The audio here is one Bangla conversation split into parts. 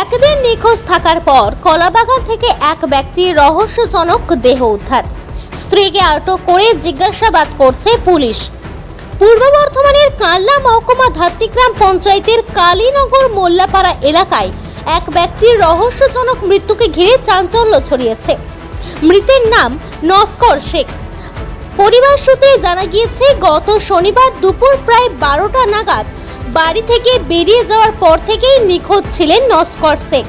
একদিন নিখোঁজ থাকার পর কলাবাগান থেকে এক ব্যক্তির রহস্যজনক দেহ উদ্ধার। স্ত্রীকে আটক করে জিজ্ঞাসাবাদ করছে পুলিশ। পূর্ব বর্ধমানের কাল্লা মহকুমা ধাত্রিগ্রাম পঞ্চায়েতের কালীনগর মোল্লাপাড়া এলাকায় এক ব্যক্তির রহস্যজনক মৃত্যুকে ঘিরে চাঞ্চল্য ছড়িয়েছে। মৃতের নাম নস্কর শেখ। পরিবার সূত্রে জানা গিয়েছে, গত শনিবার দুপুর প্রায় 12টা নাগাদ বাড়ি থেকে বেরিয়ে যাওয়ার পর থেকেই নিখোঁজ ছিলেন নস্কর শেখ।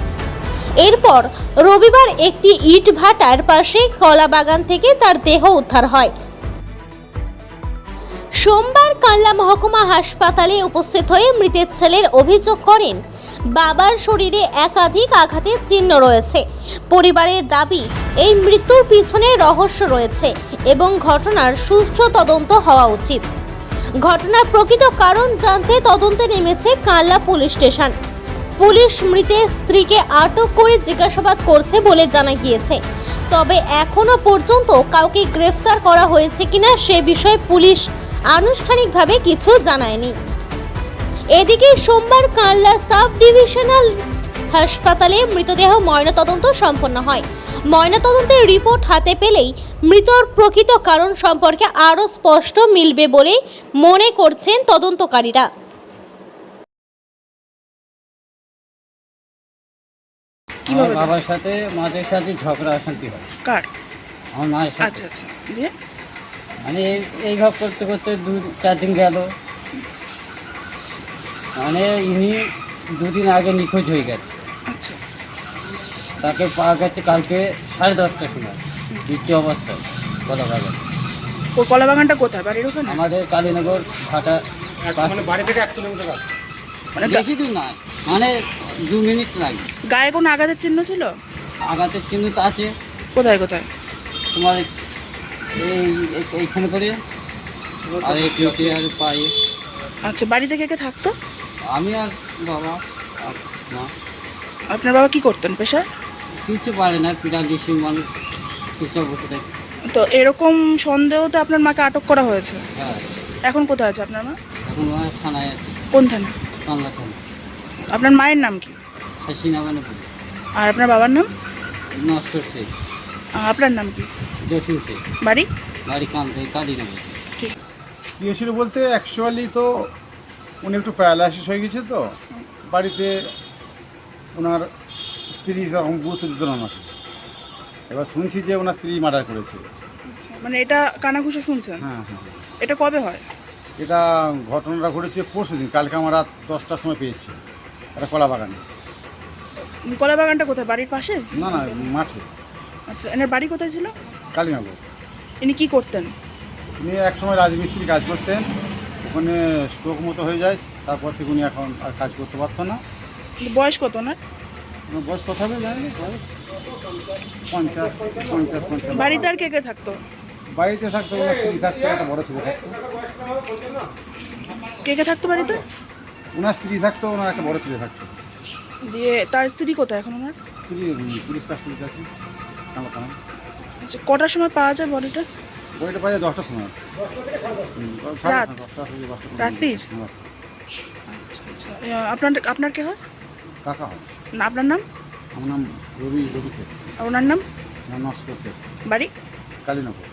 এরপর রবিবার একটি ইট ভাটার পাশে কলাবাগান থেকে তার দেহ উদ্ধার হয়। সোমবার কাল্লা মহকুমা হাসপাতালে উপস্থিত হয়ে মৃতের ছেলের অভিযোগ করেন, বাবার শরীরে একাধিক আঘাতের চিহ্ন রয়েছে। পরিবারের দাবি, এই মৃত্যুর পিছনে রহস্য রয়েছে এবং ঘটনার সুষ্ঠু তদন্ত হওয়া উচিত। ঘটনার প্রকৃত কারণ জানতে তদন্তে নেমেছে কাল্লা পুলিশ স্টেশন। পুলিশ মৃতের স্ত্রীকে আটক করে জিজ্ঞাসাবাদ করছে বলে জানা গিয়েছে। তবে এখনো পর্যন্ত কাউকে গ্রেফতার করা হয়েছে কিনা সে বিষয়ে পুলিশ আনুষ্ঠানিকভাবে কিছু জানায়নি। এদিকে সোমবার কাল্লা সাব ডিভিশনাল হাসপাতালে মৃতদেহ ময়নাতদন্ত সম্পন্ন হয়। ময়নাতদন্তের রিপোর্ট হাতে পেলেই মৃতর প্রকৃত কারণ সম্পর্কে আরও স্পষ্ট মিলবে বলে মনে করছেন তদন্তকারীরা। আমার বাবার সাথে মাঝে সাথে ঝগড়া অশান্তি হয়। কার? আমার মায়ের সাথে। আচ্ছা আচ্ছা, দিয়ে মানে এইভাব করতে করতে 2-4 দিন গেল। মানে ইনি 2 দিন আগে নিখোঁজ হয়ে গেছে। আচ্ছা, তাকে পাওয়া গেছে কালকে 10:30টার সময় দ্বিতীয় অবস্থায় কলাবাগান। কলাবাগানটা কোথায়? বাড়ির ওখানে? আমাদের কালীনগর ঘাটা, মানে বাড়ি থেকে 1 কিলোমিটার রাস্তা। মানে বেশি দূর না, মানে 2 মিনিট লাগে। গায়ে কোনো আঘাতের চিহ্ন ছিল? আঘাতের চিহ্ন তো আছে। কোথায় কোথায়? তোমার এইখানে করে আর এই পেটে আর পায়ে। আচ্ছা, বাড়িতে কে কে থাকতো? আমি আর বাবা আর মা। আপনার বাবা কি করতেন পেশা? কিছু পারে না, পিরাদেশি মানুষ, চুপচাপ বসে থাকে। তো এরকম সন্দেহতে আপনার মাকে আটক করা হয়েছে। হ্যাঁ, এখন কোথায় আছে আপনার মা? এখন মা থানায় আছে, কোন থানা? বাংলা থানা। আপনার মায়ের নাম কি? হাসিনা মানে আর আপনার বাবার নাম? নস্কর শেখ। আপনার নাম কি? জসিম শেখ। বাড়ি? বাড়ি কালীনগর। ঠিক। কী হয়েছিল বলতে অ্যাকচুয়ালি তো উনি একটু প্যারালাইসিস হয়ে গেছে, তো বাড়িতে ওনার স্ত্রী সেরকম গুরুত্ব দিত না ওনাকে। এবার শুনছি যে ওনার স্ত্রী মার্ডার করেছে। আচ্ছা, মানে এটা কানাঘুষো শুনছেন? হ্যাঁ হ্যাঁ, এটা কবে হয়? এটা ঘটনাটা ঘটেছে পরশু দিন। কালকে আমরা রাত 10টার সময় পেয়েছি এটা কলাবাগানে। কলাবাগানটা কোথায়? বাড়ির পাশে? না না, মাঠে। আচ্ছা, এনার বাড়ি কোথায় ছিল? কালীনগর। ইনি কি করতেন? উনি একসময় রাজমিস্ত্রি কাজ করতেন, ওখানে স্ট্রোক মতো হয়ে যায়, তারপর থেকে উনি এখন আর কাজ করতে পারতো না। বয়স কত না? ওনার বয়স কথা হবে জানেন? বয়স 50। বাড়িতে আর কে কে থাকতো? বাড়িতে থাকতো ওনার স্ত্রী থাকতো, একটা বড় ছেলে থাকতো। কে কে থাকতো বাড়িতে? ওনার স্ত্রী থাকতো, ওনার একটা বড় ছেলে থাকতো। দিয়ে তার স্ত্রী কোথায় এখন ওনার? স্ত্রী পুলিশ কাস্টডিতে আছে আমার থানা। আচ্ছা, কটার সময় পাওয়া যায় বডিটা? বইটা পাওয়া যায় 10টার সময়। রাত? 10টা থেকে 10টা। রাত্রির? আচ্ছা আচ্ছা, আপনার কে হয়? কাকা হয়। না, আপনার নাম? আমার নাম রবি শেখ। আর ওনার নাম? আমার নস্কর শেখ। বাড়ি? কালীনগর।